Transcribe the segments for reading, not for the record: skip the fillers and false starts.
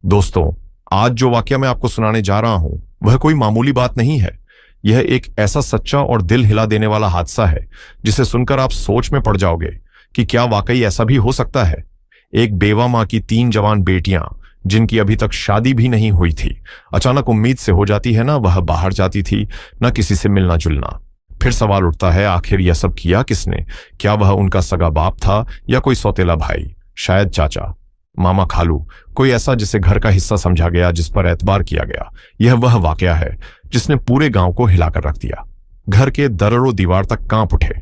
दोस्तों, आज जो वाकया मैं आपको सुनाने जा रहा हूं वह कोई मामूली बात नहीं है। यह एक ऐसा सच्चा और दिल हिला देने वाला हादसा है जिसे सुनकर आप सोच में पड़ जाओगे कि क्या वाकई ऐसा भी हो सकता है। एक बेवा मां की 3 जवान बेटियां जिनकी अभी तक शादी भी नहीं हुई थी, अचानक उम्मीद से हो जाती है ना वह बाहर जाती थी, ना किसी से मिलना जुलना। फिर सवाल उठता है, आखिर यह सब किया किसने? क्या वह उनका सगा बाप था या कोई सौतेला भाई, शायद चाचा, मामा, खालू, कोई ऐसा जिसे घर का हिस्सा समझा गया, जिस पर एतबार किया गया। यह वह वाकया है जिसने पूरे गांव को हिलाकर रख दिया। घर के दरों दीवार तक कांप उठे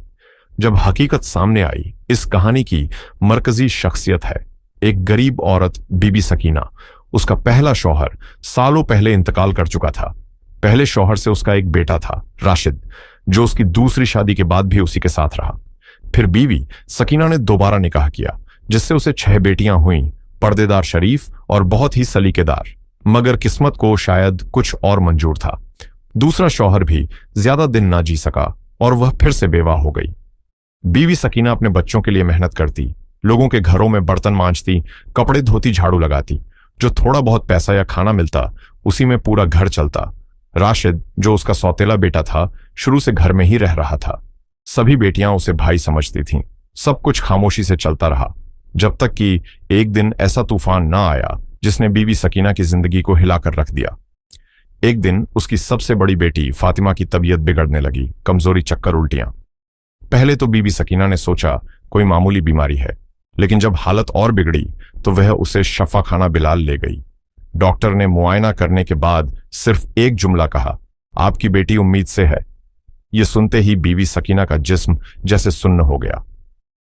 जब हकीकत सामने आई। इस कहानी की मरकजी शख्सियत है एक गरीब औरत, बीबी सकीना। उसका पहला शौहर सालों पहले इंतकाल कर चुका था। पहले शौहर से उसका एक बेटा था, राशिद, जो उसकी दूसरी शादी के बाद भी उसी के साथ रहा। फिर बीवी सकीना ने दोबारा निकाह किया, जिससे उसे 6 बेटियां हुईं, पर्देदार, शरीफ और बहुत ही सलीकेदार। मगर किस्मत को शायद कुछ और मंजूर था। दूसरा शौहर भी ज्यादा दिन ना जी सका और वह फिर से बेवा हो गई। बीवी सकीना अपने बच्चों के लिए मेहनत करती, लोगों के घरों में बर्तन मांजती, कपड़े धोती, झाड़ू लगाती। जो थोड़ा बहुत पैसा या खाना मिलता उसी में पूरा घर चलता। राशिद, जो उसका सौतेला बेटा था, शुरू से घर में ही रह रहा था। सभी बेटियां उसे भाई समझती थीं। सब कुछ खामोशी से चलता रहा, जब तक कि एक दिन ऐसा तूफान ना आया जिसने बीवी सकीना की जिंदगी को हिलाकर रख दिया। एक दिन उसकी सबसे बड़ी बेटी फातिमा की तबीयत बिगड़ने लगी, कमजोरी, चक्कर, उल्टियां। पहले तो बीबी सकीना ने सोचा कोई मामूली बीमारी है, लेकिन जब हालत और बिगड़ी तो वह उसे शफा खाना बिलाल ले गई। डॉक्टर ने मुआयना करने के बाद सिर्फ एक जुमला कहा, आपकी बेटी उम्मीद से है। यह सुनते ही बीवी सकीना का जिस्म जैसे सुन्न हो गया।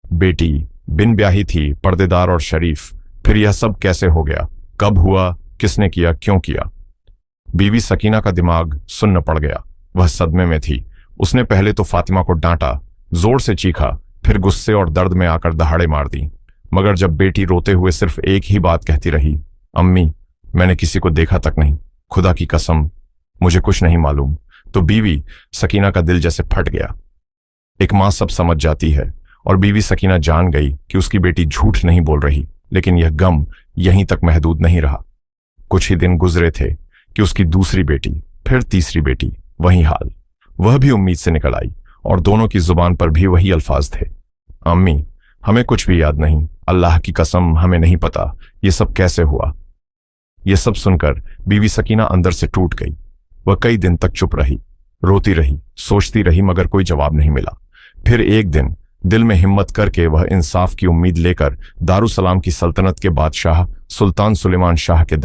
बेटी बिन ब्याही थी, पर्देदार और शरीफ। फिर यह सब कैसे हो गया? कब हुआ? किसने किया? क्यों किया? बीवी सकीना का दिमाग सुन्न पड़ गया। वह सदमे में थी। उसने पहले तो फातिमा को डांटा, जोर से चीखा, फिर गुस्से और दर्द में आकर दहाड़े मार दी। मगर जब बेटी रोते हुए सिर्फ एक ही बात कहती रही, अम्मी, मैंने किसी को देखा तक नहीं, खुदा की कसम मुझे कुछ नहीं मालूम, तो बीवी सकीना का दिल जैसे फट गया। एक मां सब समझ जाती है और बीवी सकीना जान गई कि उसकी बेटी झूठ नहीं बोल रही। लेकिन यह गम यहीं तक महदूद नहीं रहा। कुछ ही दिन गुजरे थे कि उसकी दूसरी बेटी, फिर तीसरी बेटी, वही हाल। वह भी उम्मीद से निकल आई और दोनों की जुबान पर भी वही अल्फाज थे, अम्मी, हमें कुछ भी याद नहीं, अल्लाह की कसम हमें नहीं पता ये सब कैसे हुआ। यह सब सुनकर बीवी सकीना अंदर से टूट गई। वह कई दिन तक चुप रही, रोती रही, सोचती रही, मगर कोई जवाब नहीं मिला। फिर एक दिन दिल में हिम्मत करके वह इंसाफ की उम्मीद लेकर दारुसलाम की सल्तनत के बादशाह सुल्तान सुलेमान शाह के